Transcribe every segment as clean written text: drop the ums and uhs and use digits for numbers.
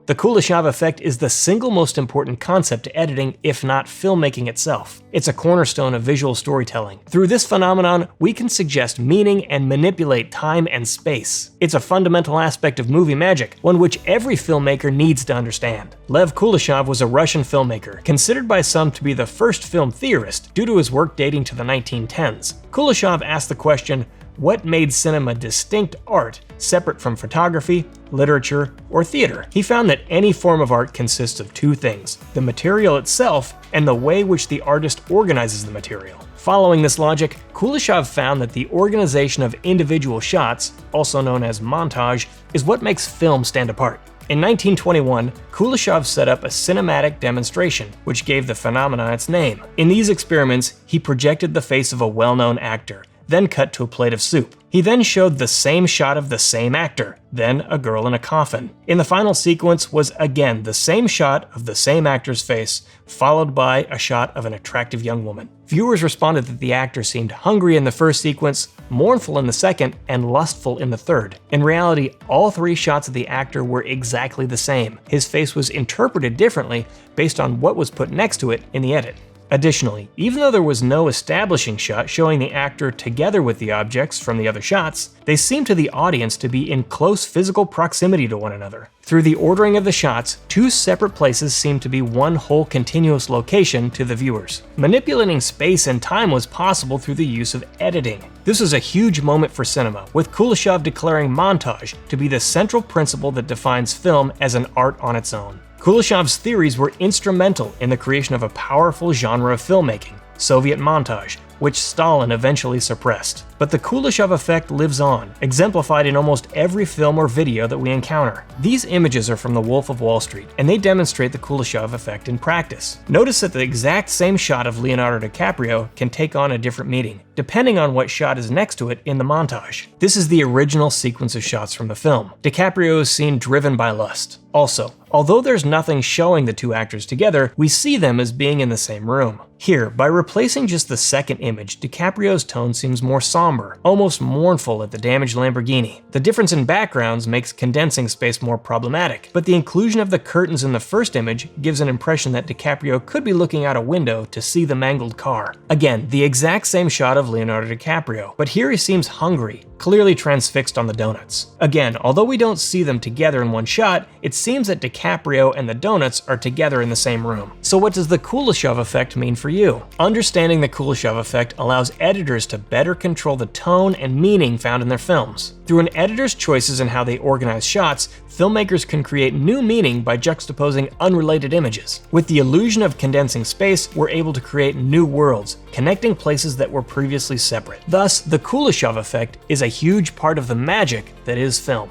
The Kuleshov effect is the single most important concept to editing, if not filmmaking itself. It's a cornerstone of visual storytelling. Through this phenomenon, we can suggest meaning and manipulate time and space. It's a fundamental aspect of movie magic, one which every filmmaker needs to understand. Lev Kuleshov was a Russian filmmaker, considered by some to be the first film theorist due to his work dating to the 1910s. Kuleshov asked the question, what made cinema distinct art separate from photography, literature, or theater? He found that any form of art consists of two things: the material itself and the way which the artist organizes the material. Following this logic, Kuleshov found that the organization of individual shots, also known as montage, is what makes film stand apart. In 1921, Kuleshov set up a cinematic demonstration, which gave the phenomenon its name. In these experiments, he projected the face of a well-known actor, then cut to a plate of soup. He then showed the same shot of the same actor, then a girl in a coffin. In the final sequence was again the same shot of the same actor's face, followed by a shot of an attractive young woman. Viewers responded that the actor seemed hungry in the first sequence, mournful in the second, and lustful in the third. In reality, all three shots of the actor were exactly the same. His face was interpreted differently based on what was put next to it in the edit. Additionally, even though there was no establishing shot showing the actor together with the objects from the other shots, they seemed to the audience to be in close physical proximity to one another. Through the ordering of the shots, two separate places seemed to be one whole continuous location to the viewers. Manipulating space and time was possible through the use of editing. This was a huge moment for cinema, with Kuleshov declaring montage to be the central principle that defines film as an art on its own. Kuleshov's theories were instrumental in the creation of a powerful genre of filmmaking, Soviet montage, which Stalin eventually suppressed. But the Kuleshov effect lives on, exemplified in almost every film or video that we encounter. These images are from The Wolf of Wall Street, and they demonstrate the Kuleshov effect in practice. Notice that the exact same shot of Leonardo DiCaprio can take on a different meaning, depending on what shot is next to it in the montage. This is the original sequence of shots from the film. DiCaprio is seen driven by lust. Also, although there's nothing showing the two actors together, we see them as being in the same room. Here, by replacing just the second image, DiCaprio's tone seems more somber, almost mournful at the damaged Lamborghini. The difference in backgrounds makes condensing space more problematic, but the inclusion of the curtains in the first image gives an impression that DiCaprio could be looking out a window to see the mangled car. Again, the exact same shot of Leonardo DiCaprio, but here he seems hungry, clearly transfixed on the donuts. Again, although we don't see them together in one shot, it seems that DiCaprio and the donuts are together in the same room. So what does the Kuleshov effect mean for you? Understanding the Kuleshov effect allows editors to better control the tone and meaning found in their films. Through an editor's choices in how they organize shots, filmmakers can create new meaning by juxtaposing unrelated images. With the illusion of condensing space, we're able to create new worlds, connecting places that were previously separate. Thus, the Kuleshov effect is a huge part of the magic that is film.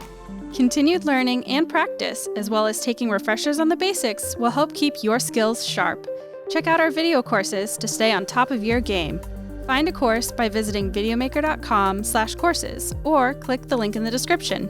Continued learning and practice, as well as taking refreshers on the basics, will help keep your skills sharp. Check out our video courses to stay on top of your game. Find a course by visiting videomaker.com/courses or click the link in the description.